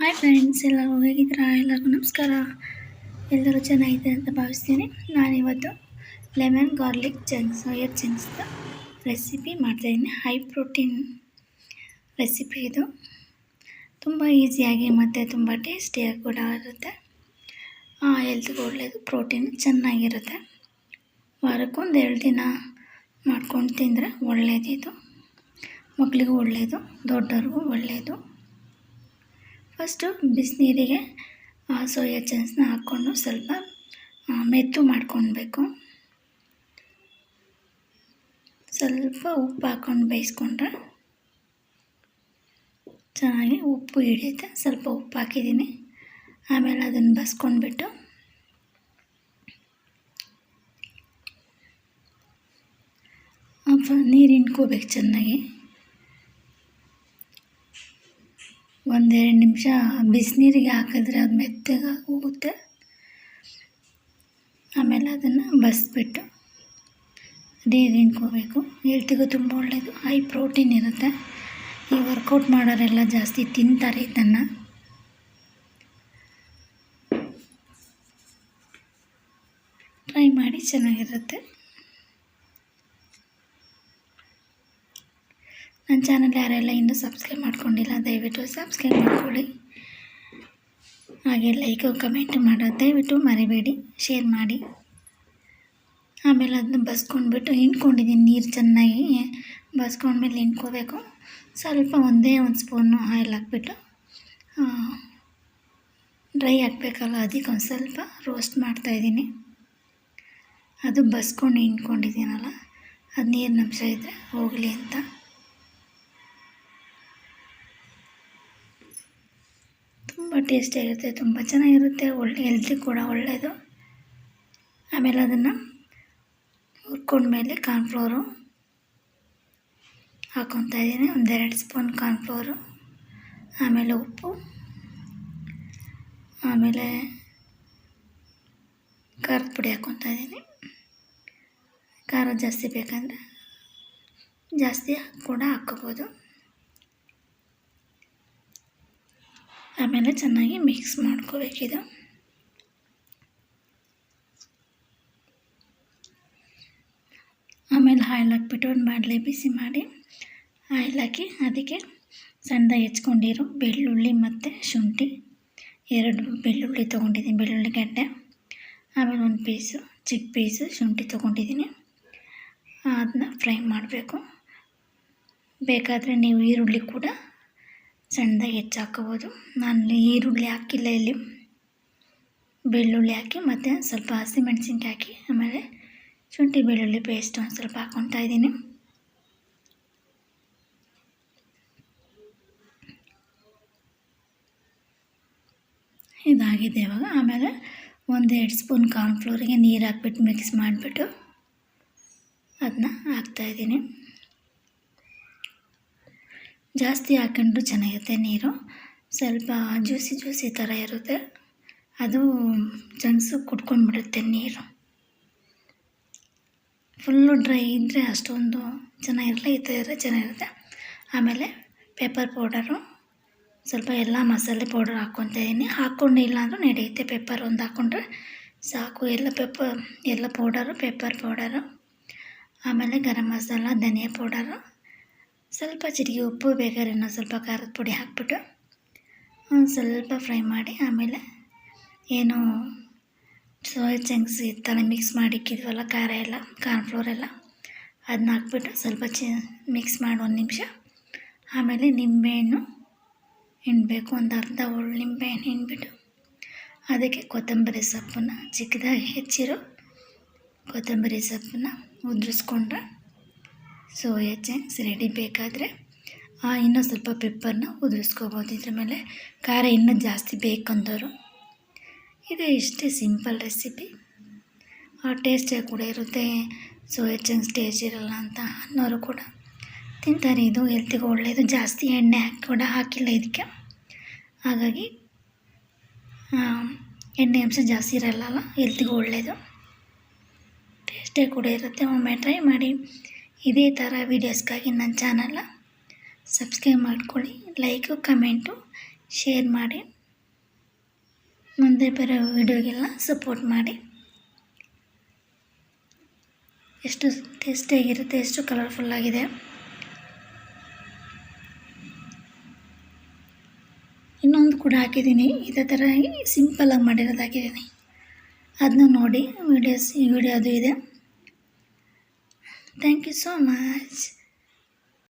Hi friends, ಎಲ್ಲರೂ ಹೇಗಿದ್ದೀರಾ? ಎಲ್ಲರಿಗೂ ನಮಸ್ಕಾರ. ಎಲ್ಲರೂ ಚೆನ್ನಾಗಿದೆ ಅಂತ ಭಾವಿಸ್ತೀನಿ. ನಾನಿವತ್ತು ಲೆಮನ್ ಗಾರ್ಲಿಕ್ ಸೋಯಾ ಚಂಕ್ಸ್ದು ರೆಸಿಪಿ ಮಾಡ್ತಾಯಿದ್ದೀನಿ. ಹೈ ಪ್ರೋಟೀನ್ ರೆಸಿಪಿ ಇದು. ತುಂಬ ಈಸಿಯಾಗಿ ಮತ್ತು ತುಂಬ ಟೇಸ್ಟಿಯಾಗಿ ಕೂಡ ಇರುತ್ತೆ. ಹೆಲ್ತ್ಗೆ ಒಳ್ಳೆಯದು, ಪ್ರೋಟೀನ್ ಚೆನ್ನಾಗಿರುತ್ತೆ. ವಾರಕ್ಕೊಂದು 2 ದಿನ ಮಾಡ್ಕೊಂಡು ತಿಂದರೆ ಒಳ್ಳೆಯದಿದು. ಮಕ್ಕಳಿಗೂ ಒಳ್ಳೆಯದು, ದೊಡ್ಡವ್ರಿಗೂ ಒಳ್ಳೆಯದು. ಫಸ್ಟು ಬಿಸಿನೀರಿಗೆ ಸೋಯಾ ಚಂಕ್ಸ್ನ ಹಾಕ್ಕೊಂಡು ಸ್ವಲ್ಪ ಮೆತ್ತು ಮಾಡ್ಕೊಳ್ಬೇಕು. ಸ್ವಲ್ಪ ಉಪ್ಪು ಹಾಕ್ಕೊಂಡು ಬೇಯಿಸ್ಕೊಂಡ್ರೆ ಚೆನ್ನಾಗಿ ಉಪ್ಪು ಹಿಡಿಯುತ್ತೆ. ಸ್ವಲ್ಪ ಉಪ್ಪು ಹಾಕಿದ್ದೀನಿ. ಆಮೇಲೆ ಅದನ್ನು ಬಸ್ಕೊಂಡ್ಬಿಟ್ಟು ನೀರು ಹಿಂಡ್ಕೋಬೇಕು ಚೆನ್ನಾಗಿ. 1-2 ನಿಮಿಷ ಬಿಸಿನೀರಿಗೆ ಹಾಕಿದ್ರೆ ಅದು ಮೆತ್ತಗೆ ಹೋಗುತ್ತೆ. ಆಮೇಲೆ ಅದನ್ನು ಬಸ್ಬಿಟ್ಟು ನೀರು ಹಿಂಡ್ಕೋಬೇಕು. ಹೆಲ್ತಿಗೂ ತುಂಬ ಒಳ್ಳೆಯದು, ಹೈ ಪ್ರೋಟೀನ್ ಇರುತ್ತೆ. ಈ ವರ್ಕೌಟ್ ಮಾಡೋರೆಲ್ಲ ಜಾಸ್ತಿ ತಿಂತಾರೆ ಇದನ್ನು. ಟ್ರೈ ಮಾಡಿ, ಚೆನ್ನಾಗಿರುತ್ತೆ. ನನ್ನ ಚಾನಲ್ ಯಾರೆಲ್ಲ ಇನ್ನೂ ಸಬ್ಸ್ಕ್ರೈಬ್ ಮಾಡ್ಕೊಂಡಿಲ್ಲ ದಯವಿಟ್ಟು ಸಬ್ಸ್ಕ್ರೈಬ್ ಮಾಡ್ಕೊಳ್ಳಿ. ಹಾಗೆ ಲೈಕು ಕಮೆಂಟ್ ಮಾಡೋದು ದಯವಿಟ್ಟು ಮರಿಬೇಡಿ, ಶೇರ್ ಮಾಡಿ. ಆಮೇಲೆ ಅದನ್ನ ಬಸ್ಕೊಂಡ್ಬಿಟ್ಟು ಹಿಂಡ್ಕೊಂಡಿದ್ದೀನಿ. ನೀರು ಚೆನ್ನಾಗಿ ಬಸ್ಕೊಂಡ್ಮೇಲೆ ಹಿಂಡ್ಕೋಬೇಕು. ಸ್ವಲ್ಪ ಒಂದೇ ಒಂದು ಸ್ಪೂನು ಆಯಿಲ್ ಹಾಕ್ಬಿಟ್ಟು ಡ್ರೈ ಹಾಕಬೇಕಲ್ಲ, ಅದಕ್ಕೆ ಒಂದು ಸ್ವಲ್ಪ ರೋಸ್ಟ್ ಮಾಡ್ತಾಯಿದ್ದೀನಿ. ಅದು ಬಸ್ಕೊಂಡು ಹಿಂಡ್ಕೊಂಡಿದ್ದೀನಲ್ಲ, ಅದು ನೀರಿನ ಅಂಶ ಇದ್ದರೆ ಹೋಗಲಿ ಅಂತ. ತುಂಬ ಟೇಸ್ಟಿಯಾಗಿರುತ್ತೆ, ತುಂಬ ಚೆನ್ನಾಗಿರುತ್ತೆ, ಒಳ್ಳೆ ಹೆಲ್ತಿಗೆ ಕೂಡ ಒಳ್ಳೆಯದು. ಆಮೇಲೆ ಅದನ್ನು ಹುರ್ಕೊಂಡ್ಮೇಲೆ ಕಾರ್ನ್ಫ್ಲೋರು ಹಾಕ್ಕೊತಾ ಇದ್ದೀನಿ. 1-2 ಸ್ಪೂನ್ ಕಾರ್ನ್ಫ್ಲೋರು, ಆಮೇಲೆ ಉಪ್ಪು, ಆಮೇಲೆ ಖಾರದ ಪುಡಿ ಹಾಕ್ಕೊತಾ ಇದ್ದೀನಿ. ಖಾರ ಜಾಸ್ತಿ ಬೇಕಂದರೆ ಜಾಸ್ತಿ ಕೂಡ ಹಾಕ್ಕೋಬೋದು. ಆಮೇಲೆ ಚೆನ್ನಾಗಿ ಮಿಕ್ಸ್ ಮಾಡ್ಕೋಬೇಕಿದು. ಆಮೇಲೆ ಆಯಿಲ್ ಹಾಕ್ಬಿಟ್ಟು ಒಂದು ಬಾಣಲೆ ಬಿಸಿ ಮಾಡಿ ಆಯಿಲ್ ಹಾಕಿ ಅದಕ್ಕೆ ಸಣ್ಣದಾಗಿ ಹೆಚ್ಕೊಂಡಿರೋ ಬೆಳ್ಳುಳ್ಳಿ ಮತ್ತು ಶುಂಠಿ, 2 ಬೆಳ್ಳುಳ್ಳಿ ತೊಗೊಂಡಿದ್ದೀನಿ, ಬೆಳ್ಳುಳ್ಳಿ ಗಡ್ಡೆ. ಆಮೇಲೆ ಒಂದು ಚಿಕ್ಕ ಪೀಸು ಶುಂಠಿ ತೊಗೊಂಡಿದ್ದೀನಿ. ಅದನ್ನ ಫ್ರೈ ಮಾಡಬೇಕು. ಬೇಕಾದರೆ ನೀವು ಈರುಳ್ಳಿ ಕೂಡ ಸಣ್ಣದಾಗಿ ಹೆಚ್ಚಾಕೋಬೋದು. ನಾನು ಈರುಳ್ಳಿ ಹಾಕಿಲ್ಲ, ಇಲ್ಲಿ ಬೆಳ್ಳುಳ್ಳಿ ಹಾಕಿ ಮತ್ತು ಸ್ವಲ್ಪ ಹಸಿಮೆಣಸಿನ್ಕಾಯಿ ಹಾಕಿ ಆಮೇಲೆ ಶುಂಠಿ ಬೆಳ್ಳುಳ್ಳಿ ಪೇಸ್ಟ್ ಒಂದು ಸ್ವಲ್ಪ ಹಾಕ್ಕೊತಾ ಇದ್ದೀನಿ. ಇದಾಗಿದೆ ಇವಾಗ. ಆಮೇಲೆ 1-2 ಸ್ಪೂನ್ ಕಾರ್ನ್ಫ್ಲೋರಿಗೆ ನೀರು ಹಾಕ್ಬಿಟ್ಟು ಮಿಕ್ಸ್ ಮಾಡಿಬಿಟ್ಟು ಅದನ್ನ ಹಾಕ್ತಾಯಿದ್ದೀನಿ. ಜಾಸ್ತಿ ಹಾಕೊಂಡ್ರು ಚೆನ್ನಾಗಿರುತ್ತೆ. ನೀರು ಸ್ವಲ್ಪ ಜ್ಯೂಸಿ ಥರ ಇರುತ್ತೆ. ಅದು ಚಂಕ್ಸು ಕುಟ್ಕೊಂಡ್ಬಿಡುತ್ತೆ ನೀರು. ಫುಲ್ಲು ಡ್ರೈ ಇದ್ದರೆ ಅಷ್ಟೊಂದು ಚೆನ್ನಾಗಿರಲ್ಲ, ಈ ಥರ ಚೆನ್ನಾಗಿರುತ್ತೆ. ಆಮೇಲೆ ಪೆಪ್ಪರ್ ಪೌಡರು ಸ್ವಲ್ಪ ಎಲ್ಲ ಮಸಾಲೆ ಪೌಡರ್ ಹಾಕ್ಕೊತಾ ಇದ್ದೀನಿ. ಹಾಕ್ಕೊಂಡಿಲ್ಲ ಅಂದರೂ ನಡೆಯುತ್ತೆ, ಪೆಪ್ಪರ್ ಒಂದು ಹಾಕ್ಕೊಂಡ್ರೆ ಸಾಕು. ಎಲ್ಲ ಪೌಡರು, ಪೆಪ್ಪರ್ ಪೌಡರು, ಆಮೇಲೆ ಗರಂ ಮಸಾಲ, ಧನಿಯಾ ಪೌಡರು, ಸ್ವಲ್ಪ ಚಿಟಿಕೆ ಉಪ್ಪು, ಬೇಕಾದ್ರೆ ಇನ್ನೂ ಸ್ವಲ್ಪ ಖಾರದ ಪುಡಿ ಹಾಕ್ಬಿಟ್ಟು ಒಂದು ಸ್ವಲ್ಪ ಫ್ರೈ ಮಾಡಿ ಆಮೇಲೆ ಏನು ಸೋಯಾ ಚಂಕ್ಸ್ ಥರ ಮಿಕ್ಸ್ ಮಾಡಿಕ್ಕಿದ್ವಲ್ಲ, ಖಾರ ಎಲ್ಲ, ಕಾರ್ನ್ಫ್ಲೋರ್ ಎಲ್ಲ, ಅದನ್ನ ಹಾಕ್ಬಿಟ್ಟು ಸ್ವಲ್ಪ ಮಿಕ್ಸ್ ಮಾಡಿ 1 ನಿಮಿಷ. ಆಮೇಲೆ ನಿಂಬೆಹಣ್ಣು ಹಿಂಡಬೇಕು. ಒಂದು ಅರ್ಧ ಹೋಳು ನಿಂಬೆಹಣ್ಣು ಹಿಂಡ್ಬಿಟ್ಟು ಅದಕ್ಕೆ ಕೊತ್ತಂಬರಿ ಸೊಪ್ಪನ್ನು, ಚಿಕ್ಕದಾಗಿ ಹೆಚ್ಚಿರೋ ಕೊತ್ತಂಬರಿ ಸೊಪ್ಪನ್ನು ಉದುರಿಸ್ಕೊಂಡ್ರೆ ಸೋಯಾ ಚಂಕ್ಸ್ ರೆಡಿ. ಬೇಕಾದರೆ ಇನ್ನೂ ಸ್ವಲ್ಪ ಪೆಪ್ಪರ್ನ ಉದುರಿಸ್ಕೋಬೋದು. ಇದ್ರ ಮೇಲೆ ಖಾರ ಇನ್ನೂ ಜಾಸ್ತಿ ಬೇಕಂದವರು. ಇದು ಇಷ್ಟೇ ಸಿಂಪಲ್ ರೆಸಿಪಿ. ಟೇಸ್ಟಿಯಾಗಿ ಕೂಡ ಇರುತ್ತೆ. ಸೋಯಾ ಚಂಕ್ಸ್ ಟೇಸ್ಟ್ ಇರಲ್ಲ ಅಂತ ಅನ್ನೋರು ಕೂಡ ತಿಂತಾರೆ. ಇದು ಹೆಲ್ತಿಗೆ ಒಳ್ಳೆಯದು. ಜಾಸ್ತಿ ಎಣ್ಣೆ ಕೂಡ ಹಾಕಿಲ್ಲ ಇದಕ್ಕೆ, ಹಾಗಾಗಿ ಎಣ್ಣೆ ಅಂಶ ಜಾಸ್ತಿ ಇರಲ್ಲ, ಹೆಲ್ತಿಗೆ ಒಳ್ಳೆಯದು, ಟೇಸ್ಟಿಯಾಗಿ ಕೂಡ ಇರುತ್ತೆ. ಒಮ್ಮೆ ಟ್ರೈ ಮಾಡಿ. ಇದೇ ಥರ ವೀಡಿಯೋಸ್ಗಾಗಿ ನನ್ನ ಚಾನಲ್ನ ಸಬ್ಸ್ಕ್ರೈಬ್ ಮಾಡ್ಕೊಳ್ಳಿ, ಲೈಕು ಕಮೆಂಟು ಶೇರ್ ಮಾಡಿ. ಮುಂದೆ ಬರೋ ವಿಡಿಯೋಗೆಲ್ಲ ಸಪೋರ್ಟ್ ಮಾಡಿ. ಎಷ್ಟು ಟೇಸ್ಟಿಯಾಗಿರುತ್ತೆ, ಎಷ್ಟು ಕಲರ್ಫುಲ್ಲಾಗಿದೆ. ಇನ್ನೊಂದು ಕೂಡ ಹಾಕಿದ್ದೀನಿ, ಇದೇ ಥರ ಸಿಂಪಲಾಗಿ ಮಾಡಿರೋದು ಹಾಕಿದ್ದೀನಿ. ಅದನ್ನ ನೋಡಿ ಈ ವಿಡಿಯೋ ಅದು ಇದೆ. Thank you so much.